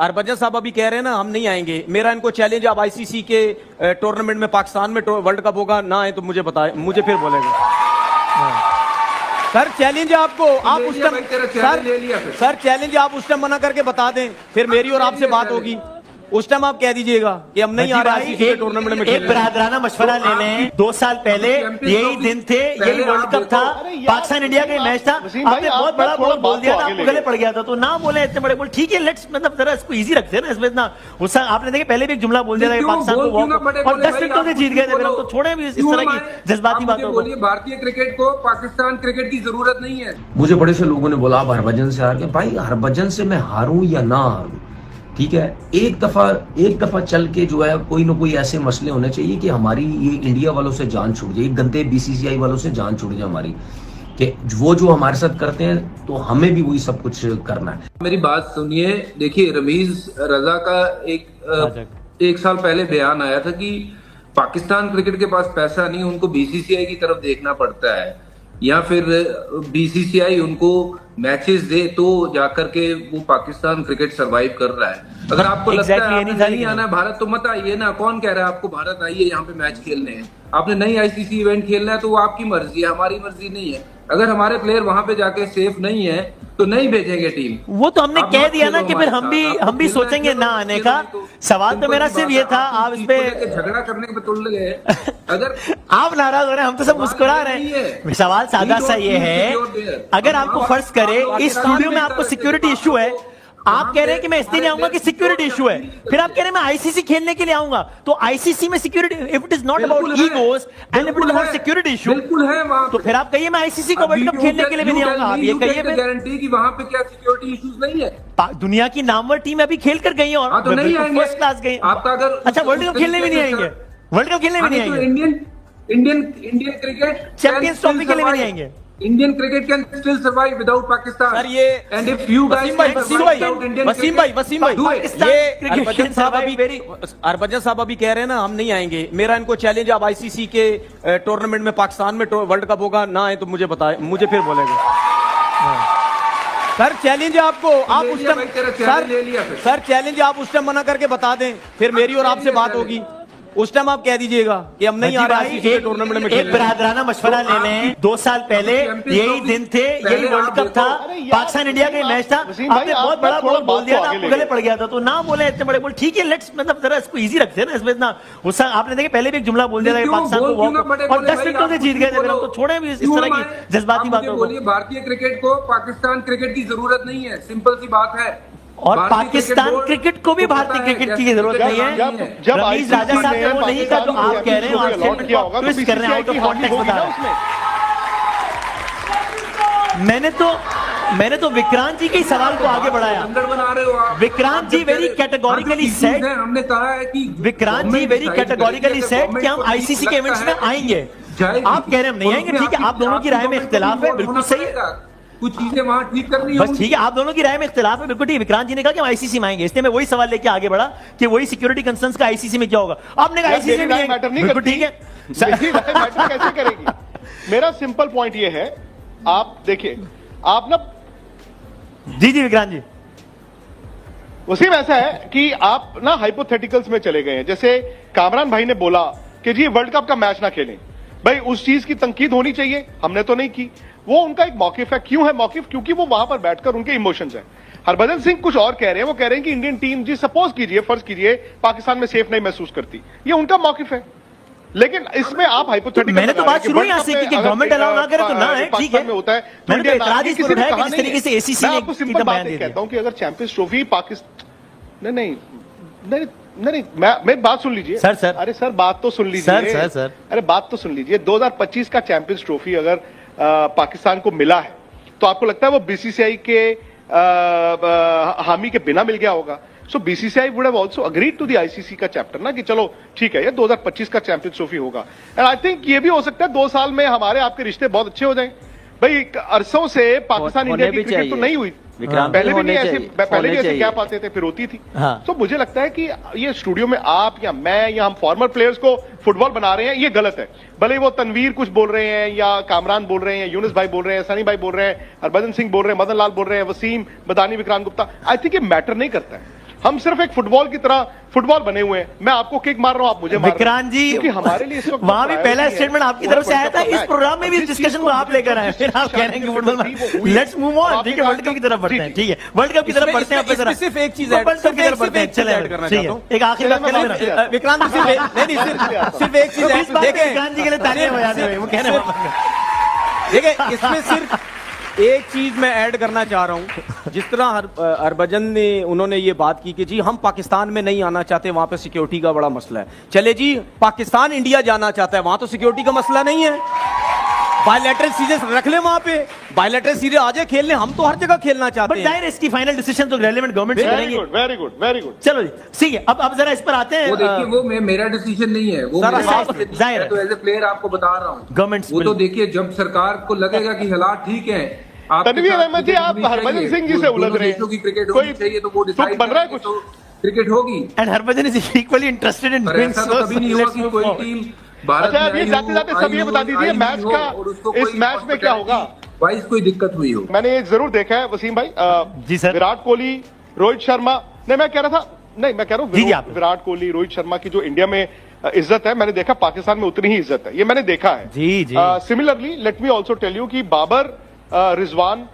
हरभजन साहब अभी कह रहे हैं ना हम नहीं आएंगे, मेरा इनको चैलेंज, आप आईसीसी के टूर्नामेंट में पाकिस्तान में वर्ल्ड कप होगा ना आए तो मुझे बताए, मुझे फिर बोलेगा। सर चैलेंज है आपको, आप उस टाइम सर चैलेंज आप उस टाइम मना करके बता दें, फिर मेरी और आपसे बात होगी, उस टाइम आप कह दीजिएगा कि हम नहीं आ रहे हैं टूर्नामेंट में। एक बरादराना मशवरा ले लें, 2 साल पहले यही दिन थे, यही वर्ल्ड कप था, पाकिस्तान इंडिया का मैच था, आपने बहुत बड़ा बोल दिया था, आपको गले पड़ गया था, तो ना बोले इतने बड़े बोल, ठीक है लेट्स, मतलब जरा इसको इजी रखते हैं ना, इसमें इतना गुस्सा। आपने देखिए पहले भी एक जुमला बोल दिया था कि पाकिस्तान को और 10 विकेटों से जीत गए थे, फिर हम तो छोड़े भी इस तरह की जज्बाती बातों को। भारतीय क्रिकेट को पाकिस्तान क्रिकेट की जरूरत नहीं है। मुझे बड़े से लोगों ने बोला आप हरभजन से हार गए, भाई हरभजन से मैं हारूं या ना हारूं, ठीक है, एक दफा चल के जो है कोई ना कोई ऐसे मसले होने चाहिए कि हमारी ये इंडिया वालों से जान छूट जाए, गंदे बीसीसीआई वालों से जान छूट जाए हमारी, कि वो जो हमारे साथ करते हैं तो हमें भी वही सब कुछ करना है। मेरी बात सुनिए, देखिए रमीज रजा का एक साल पहले बयान आया था कि पाकिस्तान क्रिकेट के पास पैसा नहीं, उनको बीसीसीआई की तरफ देखना पड़ता है, या फिर बीसीसीआई उनको मैचेस दे तो जाकर के वो पाकिस्तान क्रिकेट सरवाइव कर रहा है। अगर आपको लगता है नहीं आना है भारत तो मत आइए ना, कौन कह रहा है आपको भारत आइए यहाँ पे मैच खेलने हैं, आपने नहीं आईसीसी इवेंट खेलना है तो वो आपकी मर्जी है, हमारी मर्जी नहीं है। अगर हमारे प्लेयर वहां पे जाके सेफ नहीं है तो नहीं भेजेंगे टीम। वो तो हमने कह दिया ना कि फिर हम भी सोचेंगे ना आने का। सवाल तो मेरा सिर्फ ये था, आप इस पे झगड़ा करने पे तुल गए, अगर आप नाराज हो रहे हैं, हम तो सब मुस्कुरा रहे हैं। सवाल सादा सा ये है, अगर आपको फर्ज करे इस स्टूडियो में आपको सिक्योरिटी इशू है, आप कह रहे हैं कि मैं इसलिए नहीं आऊंगा कि सिक्योरिटी इशू है, फिर आप कह रहे हैं मैं आईसीसी खेलने के लिए आऊंगा, तो आईसीसी में security, if it is not about egos and if it is about security issue, बिल्कुल है वहां, तो फिर आप कहिए मैं आईसीसी को वर्ल्ड कप खेलने के लिए भी नहीं आऊंगा। आप ये कहिए गारंटी कि वहां पे क्या सिक्योरिटी इश्यूज नहीं है। दुनिया की नामवर टीम अभी खेल कर गई है और तो नहीं आएंगे, फर्स्ट क्लास गई। आपका अगर अच्छा वर्ल्ड कप खेलने भी नहीं आएंगे, वर्ल्ड कप खेलने भी नहीं आएंगे, इंडियन क्रिकेट चैंपियंस ट्रॉफी के लिए भी नहीं आएंगे। Indian cricket can still survive without Pakistan. Sir ये and if you guys Wasim भाई ये हरभजन साहब अभी कह रहे हैं ना हम नहीं आएंगे, मेरा इनको चैलेंज, आप आईसीसी के टूर्नामेंट में पाकिस्तान में वर्ल्ड कप होगा ना आए तो मुझे बताए, मुझे फिर बोलेगा। सर चैलेंज है आपको, आप उस टाइम सर चैलेंज आप उस टाइम मना करके बता दें, फिर मेरी और आपसे बात होगी, उस टाइम आप कह दीजिएगा कि हम नहीं आ रहे हैं टूर्नामेंट में। एक बरादराना मशवरा ले लें, 2 साल पहले यही दिन थे, यही वर्ल्ड कप था, पाकिस्तान इंडिया का मैच था, आपने बहुत बड़ा बोल दिया था, आपको गले पड़ गया था, तो ना बोले इतने बड़े बोल, ठीक है लेट्स, मतलब जरा इसको इजी रखते हैं ना, इसमें इतना गुस्सा। आपने देखिए पहले भी एक जुमला बोल दिया था कि पाकिस्तान को और 10 विकेटों से जीत गए थे, फिर हम तो छोड़े भी इस तरह की जज्बाती बातों को। भारतीय क्रिकेट को पाकिस्तान क्रिकेट की जरूरत नहीं है, सिंपल सी बात है, और पाकिस्तान क्रिकेट को भी भारतीय क्रिकेट की जरूरत नहीं है। जब रमीज राजा साहब ने वो नहीं कहा तो आप कह रहे हैं और ट्विस्ट कर रहे हैं, आउट ऑफ कॉन्टेक्स्ट बता रहे हैं। मैंने तो विक्रांत जी के सवाल को आगे बढ़ाया। विक्रांत जी वेरी कैटेगोरिकली सेड, हमने कहा है कि विक्रांत जी वेरी कैटेगोरिकली सेड कि हम आईसीसी के इवेंट्स में आएंगे, आप कह रहे हैं हम नहीं आएंगे, ठीक है, आप दोनों की राय में इख्तिलाफ है, बिल्कुल सही है, कुछ चीजें वहां ठीक करनी बस ठीक है, आप दोनों की राय में इख्तिलाफ है, बिल्कुल ठीक। विक्रांत जी ने कहा कि हम आईसीसी में आएंगे, इसलिए मैं वही सवाल लेके आगे बढ़ा कि वही सिक्योरिटी कंसर्न्स का आईसीसी में क्या होगा। आपने कहा आईसीसी में मैटर नहीं करती, ठीक है, मैटर कैसे करेगी? मेरा सिंपल पॉइंट ये है, आप देखिए, आप ना जी विक्रांत जी, वसीम ऐसा है कि आप ना हाइपोथेटिकल्स में चले गए हैं। जैसे कामरान भाई ने बोला कि जी वर्ल्ड कप का मैच ना खेलें, भाई उस चीज की तनकीद होनी चाहिए, हमने तो नहीं की, वो उनका एक मौकिफ है। क्यों है मौकिफ? क्योंकि वो वहां पर बैठकर उनके इमोशंस हैं। हरभजन सिंह कुछ और कह रहे हैं, वो कह रहे हैं कि इंडियन टीम जी सपोज कीजिए, फर्ज कीजिए पाकिस्तान में सेफ नहीं महसूस करती, ये उनका मौकिफ है। लेकिन इसमें आप हाइपोथेटिकल, मैंने तो बात शुरू यहाँ से की कि गवर्नमेंट अलाउ ना करे तो ना है, ठीक है, होता है, मैंने तो एतराज इस पर उठाया कि जिस तरीके से एसीसी ने आपको सिंपल बात कहता हूं कि अगर चैंपियंस ट्रॉफी पाकिस्तान नहीं, मैं बात सुन लीजिए सर। अरे सर बात तो सुन लीजिए सर। अरे बात तो सुन लीजिए। 2025 का चैंपियंस ट्रॉफी अगर पाकिस्तान को मिला है तो आपको लगता है वो बीसीसीआई के हामी के बिना मिल गया होगा? So BCCI would have also agreed to the ICC का चैप्टर ना, कि चलो ठीक है ये 2025 का चैंपियंस ट्रॉफी होगा। एंड आई थिंक ये भी हो सकता है 2 साल में हमारे आपके रिश्ते बहुत अच्छे हो जाएं। भाई अरसों से पाकिस्तान इंडिया की क्रिकेट तो नहीं हुई, पहले भी ऐसे गैप आते थे, फिर होती थी। तो मुझे लगता है कि ये स्टूडियो में आप या मैं या हम फॉर्मर प्लेयर्स को फुटबॉल बना रहे हैं, ये गलत है। भले वो तनवीर कुछ बोल रहे हैं या कामरान बोल रहे हैं, यूनुस भाई बोल रहे हैं, सनी भाई बोल रहे हैं, हरभजन सिंह बोल रहे हैं, मदन लाल बोल रहे हैं, वसीम, मदानी, विक्रांत गुप्ता, आई थिंक ये मैटर नहीं करता है। हम सिर्फ एक फुटबॉल की तरह फुटबॉल बने हुए हैं, मैं आपको किक मार रहा हूं, आप मुझे मार रहे हैं। विक्रांत जी, क्योंकि हमारे लिए इस वक्त वहां भी पहला स्टेटमेंट आपकी तरफ से आया था, इस प्रोग्राम में भी इस डिस्कशन को आप लेकर आए, फिर आप कह रहे हैं कि फुटबॉल लेट्स मूव ऑन। ठीक है, वर्ल्ड कप की तरफ बढ़ते हैं। ठीक है, वर्ल्ड कप की तरफ बढ़ते हैं। सिर्फ एक चीज वर्ल्ड कप की तरफ बढ़ते हैं। चले करना ठीक चाहता है, हूं। एक आखिरी बात करें विक्रांत सिर्फ एक चीज है, देखिए विक्रांत जी के लिए तालियां बजाते हुए वो कह रहे हैं। देखिए, इसमें सिर्फ एक चीज मैं ऐड करना चाह रहा हूं। जिस तरह हरभजन ने उन्होंने ये बात की कि जी हम पाकिस्तान में नहीं आना चाहते, वहां पे सिक्योरिटी का बड़ा मसला है। चले जी, पाकिस्तान इंडिया जाना चाहता है, वहां तो सिक्योरिटी का मसला नहीं है, बायलैटरल सीरीज रख ले वहां पे, बायलैटरल सीरीज आ जाए खेलने, हम तो हर जगह खेलना चाहते हैं। बट जाहिर है इसकी फाइनल डिसीजन तो relevant government very good, very good, very good. चलो जी, ठीक है, अब जरा इस पर आते हैं। वो देखिए, वो मेरा डिसीजन नहीं है, वो मेरा जाहिर है, तो एज ए प्लेयर आपको बता रहा हूँ। गवर्नमेंट वो तो देखिए, जब सरकार को लगेगा कि हालात ठीक है, तनवीर अहमद जी, आप हरभजन सिंह जी से उलझ रहे हैं। की क्रिकेट होनी चाहिए, तो वो डिसाइड बन रहा है कुछ, क्रिकेट होगी। And Harbhajan is equally interested in doing ऐसा तो कभी नहीं हुआ कि कोई टीम भारत अच्छा, अभी जाते जाते सब ये बता दीजिए, मैच का इस मैच में क्या होगा, वाइस कोई दिक्कत हुई हो। मैंने ये जरूर देखा है वसीम भाई, जी सर, विराट कोहली, रोहित शर्मा, नहीं मैं कह रहा था, नहीं मैं कह रहा हूँ विराट कोहली, रोहित शर्मा की जो इंडिया में इज्जत है, मैंने देखा पाकिस्तान में उतनी ही इज्जत है, ये मैंने देखा है। जी जी। Similarly let me also tell you कि बाबर, रिजवान,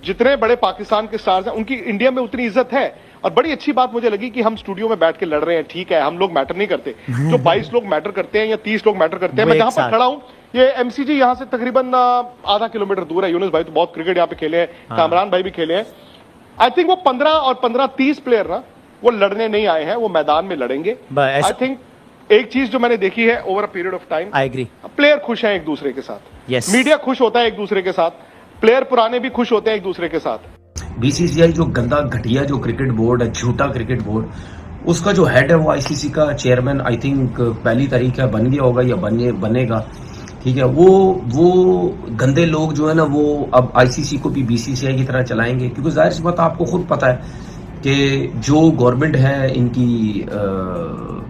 जितने बड़े पाकिस्तान के स्टार्स हैं, उनकी इंडिया में उतनी इज्जत है। और बड़ी अच्छी बात मुझे लगी कि हम स्टूडियो में बैठ के लड़ रहे हैं, ठीक है, हम लोग मैटर नहीं करते, जो 22 लोग मैटर करते हैं या 30 लोग मैटर करते हैं। मैं जहां पर खड़ा हूं, ये एमसीजी यहाँ से तकरीबन आधा किलोमीटर दूर है। यूनुस भाई तो बहुत क्रिकेट यहाँ पे खेले हैं, कामरान भाई भी खेले हैं। आई थिंक वो 15 और 15-30 प्लेयर ना, वो लड़ने नहीं आए हैं, वो मैदान में लड़ेंगे। आई थिंक एक चीज जो मैंने देखी है over a period of time, I agree, player खुश हैं एक दूसरे के साथ, yes. मीडिया खुश होता है एक दूसरे के साथ, प्लेयर पुराने भी खुश होते हैं एक दूसरे के साथ। बीसीसीआई जो गंदा घटिया जो क्रिकेट बोर्ड है, झूठा क्रिकेट बोर्ड, उसका जो हेड है वो आईसीसी का चेयरमैन आई थिंक पहली तारीख है बन गया होगा या बनेगा। ठीक है, वो गंदे लोग जो है ना, वो अब आईसीसी को भी बीसीसीआई की तरह चलाएंगे, क्योंकि जाहिर सी बात आपको खुद पता है कि जो गवर्नमेंट है इनकी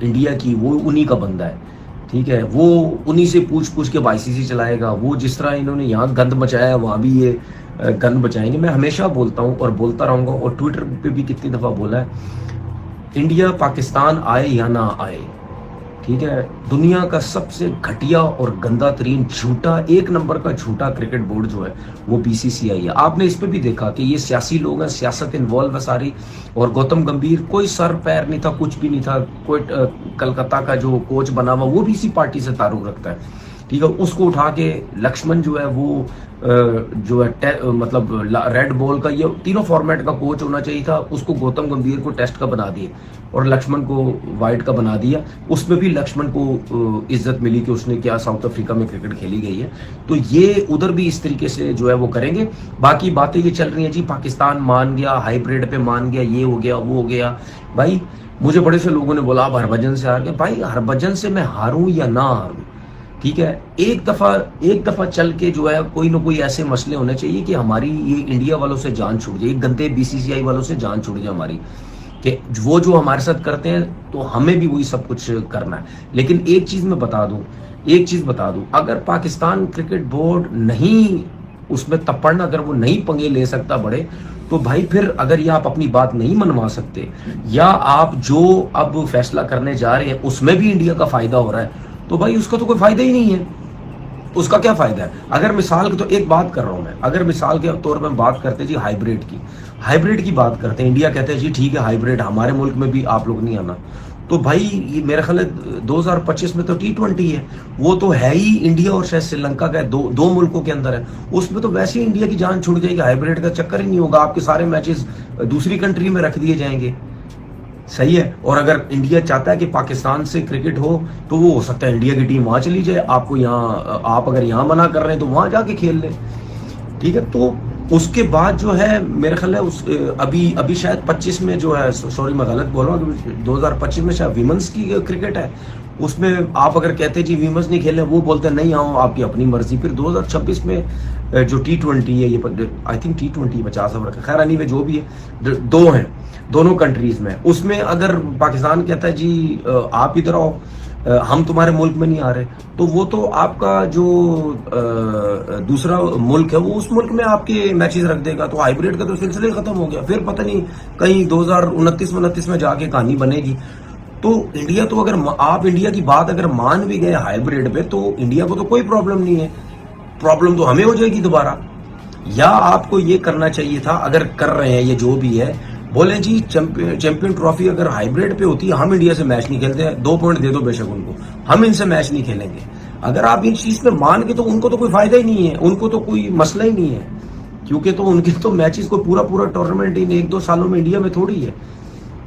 इंडिया की, वो उन्हीं का बंदा है। ठीक है, वो उन्हीं से पूछ के आईसीसी चलाएगा। वो जिस तरह इन्होंने यहाँ गंद मचाया, वहां भी ये गंद बचाएंगे। मैं हमेशा बोलता हूं और बोलता रहूंगा, और ट्विटर पे भी कितनी दफा बोला है, इंडिया पाकिस्तान आए या ना आए, ठीक है, दुनिया का सबसे घटिया और गंदा तरीन झूठा, एक नंबर का झूठा क्रिकेट बोर्ड जो है वो बीसीसीआई है। आपने इस पे भी देखा कि ये सियासी लोग हैं, सियासत इन्वॉल्व है सारी, और गौतम गंभीर कोई सर पैर नहीं था, कुछ भी नहीं था। कोई कलकत्ता का जो कोच बना हुआ वो भी इसी पार्टी से ताल्लुक रखता है। ठीक है, उसको उठा के लक्ष्मण जो है वो जो है मतलब रेड बॉल का, ये तीनों फॉर्मेट का कोच होना चाहिए था, उसको गौतम गंभीर को टेस्ट का बना दिए और लक्ष्मण को वाइट का बना दिया। उसमें भी लक्ष्मण को इज्जत मिली कि उसने क्या साउथ अफ्रीका में क्रिकेट खेली गई है। तो ये उधर भी इस तरीके से जो है वो करेंगे। बाकी बातें ये चल रही हैं जी, पाकिस्तान मान गया, हाइब्रिड पे मान गया, ये हो गया वो हो गया। भाई मुझे बड़े से लोगों ने बोला आप हरभजन से हार गए। भाई हरभजन से मैं हारूं या ना हारूं, ठीक है, एक दफा चल के जो है कोई ना कोई ऐसे मसले होने चाहिए कि हमारी ये इंडिया वालों से जान छूट जाए, गंदे बीसीसीआई वालों से जान छूट जाए हमारी, कि वो जो हमारे साथ करते हैं तो हमें भी वही सब कुछ करना है। लेकिन एक चीज बता दूं, अगर पाकिस्तान क्रिकेट बोर्ड नहीं उसमें तपड़ना, अगर वो नहीं पंगे ले सकता बड़े, तो भाई फिर अगर ये आप अपनी बात नहीं मनवा सकते, या आप जो अब फैसला करने जा रहे हैं उसमें भी इंडिया का फायदा हो रहा है, तो भाई उसका तो कोई फायदा ही नहीं है। उसका क्या फायदा है? अगर मिसाल की, तो एक बात कर रहा हूं मैं, अगर मिसाल के तौर पर बात करते जी हाइब्रिड की बात करते हैं, इंडिया कहते हैं जी ठीक है हाइब्रिड हमारे मुल्क में भी आप लोग नहीं आना, तो भाई ये मेरा ख्याल है 2025 में तो T20 है, वो तो है ही इंडिया और शायद श्रीलंका का दो मुल्कों के अंदर है, उसमें तो वैसे ही इंडिया की जान छूट जाएगी, हाइब्रिड का चक्कर ही नहीं होगा, आपके सारे मैचेस दूसरी कंट्री में रख दिए जाएंगे। सही है। और अगर इंडिया चाहता है कि पाकिस्तान से क्रिकेट हो, तो वो हो सकता है इंडिया की टीम वहां चली जाए, आपको यहाँ, आप अगर यहाँ मना कर रहे हैं तो वहां जाके खेल ले। ठीक है, तो उसके बाद जो है मेरे ख्याल है अभी शायद 25 में जो है, सॉरी मैं गलत बोल रहा हूँ, 2025 में शायद विमेंस की क्रिकेट है, उसमें आप अगर कहते जी विमेंस नहीं खेलने, वो बोलते नहीं आओ आपकी अपनी मर्जी। फिर 2026 में जो T20 है, ये आई थिंक T20 50 ओवर का, खैर एनीवे जो भी है, दो हैं दोनों कंट्रीज में, उसमें अगर पाकिस्तान कहता है जी आप इधर आओ, हम तुम्हारे मुल्क में नहीं आ रहे, तो वो तो आपका जो दूसरा मुल्क है वो उस मुल्क में आपके मैचेस रख देगा, तो हाइब्रिड का तो सिलसिला ही खत्म हो गया। फिर पता नहीं कहीं 2029 में जाके कहानी बनेगी। तो इंडिया तो अगर आप इंडिया की बात अगर मान भी गए हाइब्रिड पे, तो इंडिया को तो कोई प्रॉब्लम नहीं है, प्रॉब्लम तो हमें हो जाएगी दोबारा। या आपको ये करना चाहिए था, अगर कर रहे हैं ये जो भी है, बोले जी चैंपियन ट्रॉफी अगर हाइब्रिड पे होती है, हम इंडिया से मैच नहीं खेलते हैं, 2 पॉइंट दे दो बेशक उनको, हम इनसे मैच नहीं खेलेंगे। अगर आप इन चीज पे मान के, तो उनको तो कोई फायदा ही नहीं है, उनको तो कोई मसला ही नहीं है, क्योंकि तो उनके तो मैचेस को पूरा टूर्नामेंट इन 1-2 सालों में इंडिया में थोड़ी है।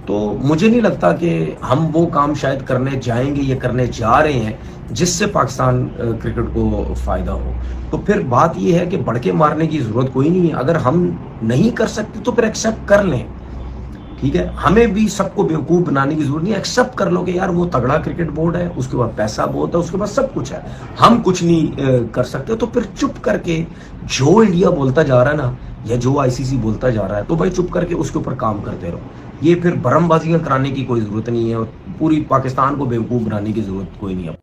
तो मुझे नहीं लगता कि हम वो काम शायद करने जाएंगे या करने जा रहे हैं जिससे पाकिस्तान क्रिकेट को फायदा हो। तो फिर बात यह है कि बढ़के मारने की जरूरत कोई नहीं है। अगर हम नहीं कर सकते तो फिर एक्सेप्ट कर लें, ठीक है। हमें भी सबको बेवकूफ बनाने की जरूरत नहीं है। एक्सेप्ट कर लो कि यार वो तगड़ा क्रिकेट बोर्ड है, उसके बाद पैसा बहुत है, उसके बाद सब कुछ है, हम कुछ नहीं कर सकते। तो फिर चुप करके जो इंडिया बोलता जा रहा है ना, या जो आईसीसी बोलता जा रहा है, तो भाई चुप करके उसके ऊपर काम करते रहो। ये फिर भरमबाजियां कराने की कोई जरूरत नहीं है, और पूरी पाकिस्तान को बेवकूफ बनाने की जरूरत कोई नहीं है।